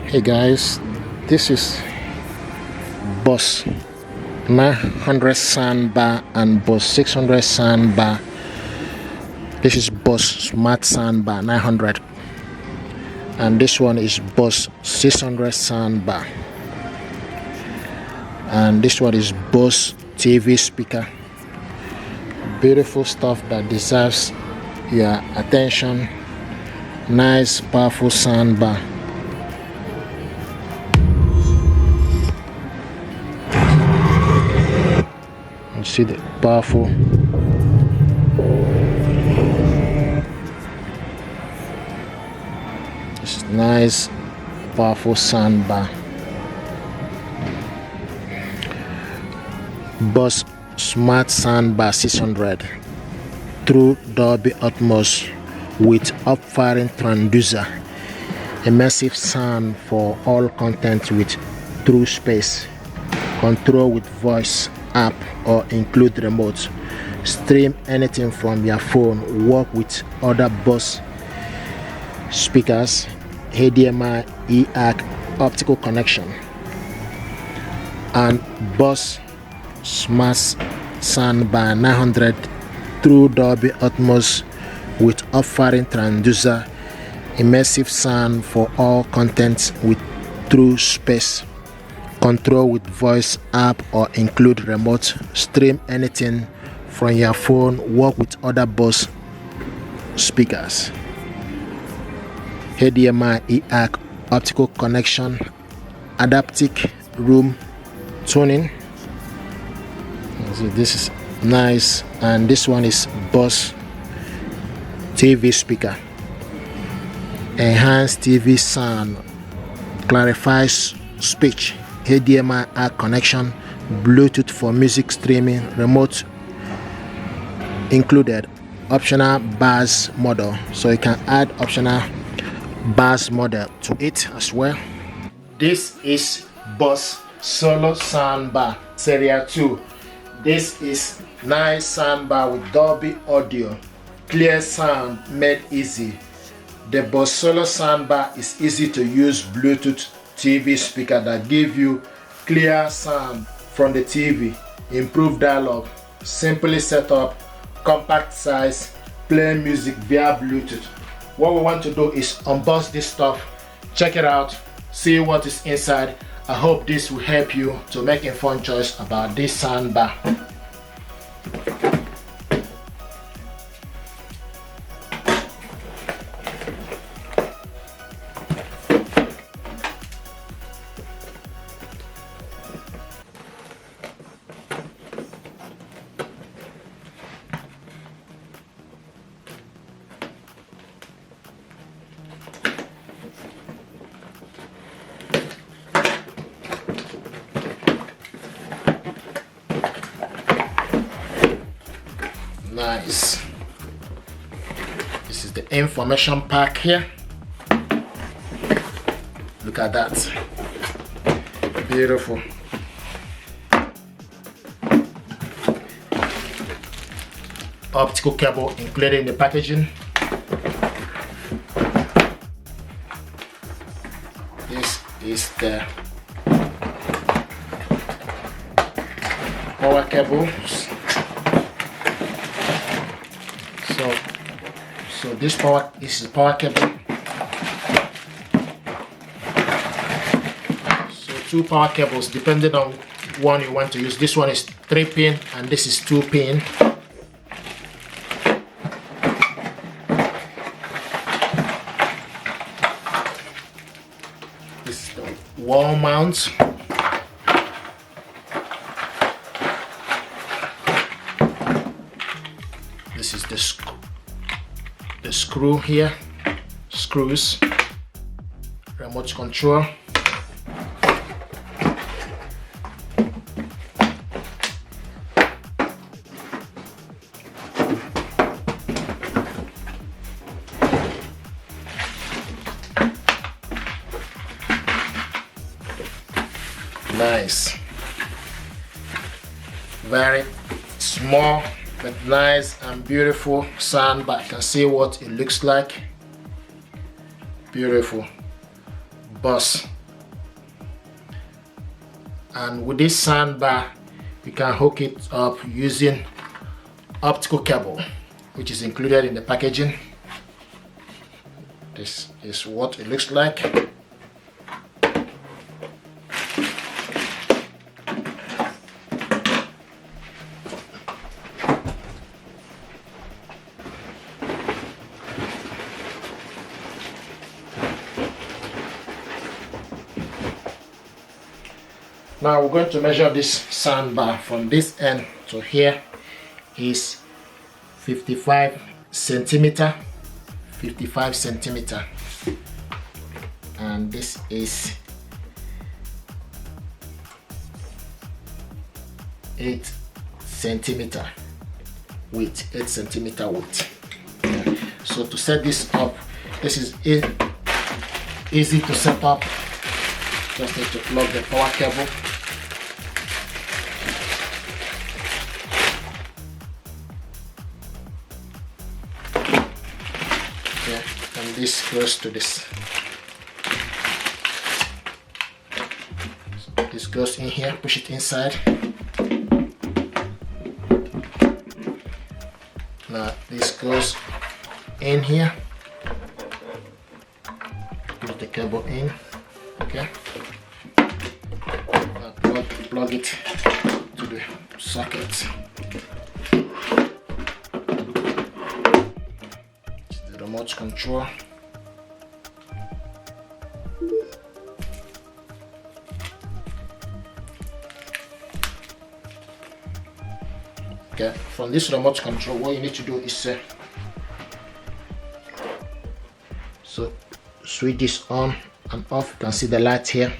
Hey guys, this is Bose 900 soundbar and Bose 600 soundbar. This is Bose Smart Soundbar 900, and this one is Bose 600 soundbar, and this one is Bose TV speaker. Beautiful stuff that deserves your attention. Nice, powerful soundbar. You see the powerful. This is nice, powerful soundbar. Bose Smart Soundbar 600 through Dolby Atmos with up-firing transducer. Immersive sound for all content with true space. Control with voice, app, or include remote. Stream anything from your phone. Work with other Bose speakers. HDMI, ADAPTiQ optical connection. And Bose Smart Soundbar 900 through Dolby Atmos with up-firing transducer. Immersive sound for all content with true space. Control with voice, app, or include remote. Stream anything from your phone. Work with other Bose speakers. HDMI, ADAPTiQ optical connection. ADAPTiQ room tuning. So this is nice, and this one is Bose TV speaker. Enhanced TV sound, clarifies speech. HDMI ADAPTiQ connection, Bluetooth for music streaming, remote included, optional bass model, so you can add optional bass model to it as well. This is Bose Solo Soundbar Series 2. This is nice soundbar with Dolby audio, clear sound made easy. The Bose Solo Soundbar is easy to use Bluetooth TV speaker that give you clear sound from the TV, improved dialogue, simply set up, compact size, play music via Bluetooth. What we want to do is unbox this stuff, check it out, see what is inside. I hope this will help you to make an informed choice about this soundbar. Nice. This is the information pack here. Look at that. Beautiful. Optical cable included in the packaging. This is the power cables. So this is the power cable. So two power cables depending on one you want to use. This one is 3-pin and this is 2-pin. This is the wall mount. This is the screw here, screws, remote control. Nice, very small but nice and beautiful soundbar. You can see what it looks like. Beautiful. Bose And with this soundbar, you can hook it up using optical cable, which is included in the packaging. This is what it looks like. Now we're going to measure this soundbar from this end to here is 55 centimeter, and this is 8 centimeter width, 8 centimeter width. So to set this up, this is easy to set up. Just need to plug the power cable. Okay, and this goes to this. So this goes in here, push it inside. Now this goes in here. Put the cable in. Okay. Now plug it to the socket. The remote control. Okay, from this remote control, what you need to do is so switch this on and off. You can see the light here.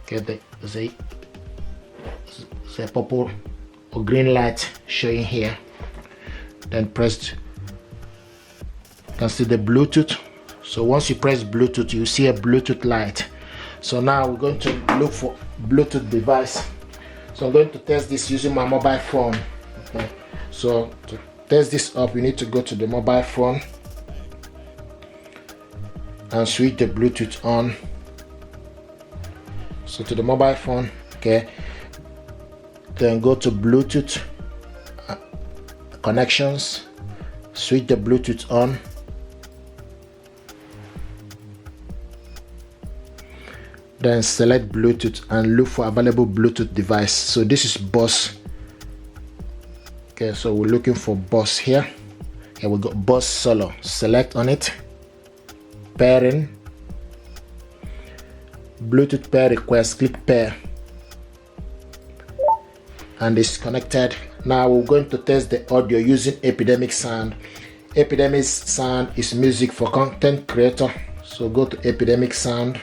Okay, there's a purple or green light showing here. Then press, you can see the Bluetooth. So once you press Bluetooth, you see a Bluetooth light. So now we're going to look for Bluetooth device. So I'm going to test this using my mobile phone. Okay. So to test this up, we need to go to the mobile phone and switch the Bluetooth on. So to the mobile phone, okay, then go to Bluetooth connections, switch the Bluetooth on, then select Bluetooth and look for available Bluetooth device. So this is Bose. Okay, so we're looking for Bose here. Okay, we got Bose Solo. Select on it. Pairing, Bluetooth pair request, click pair, and it's connected. Now we're going to test the audio using ADAPTiQ sound. ADAPTiQ sound is music for content creator. So go to ADAPTiQ sound.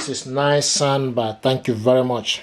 This is nice soundbar. Thank you very much.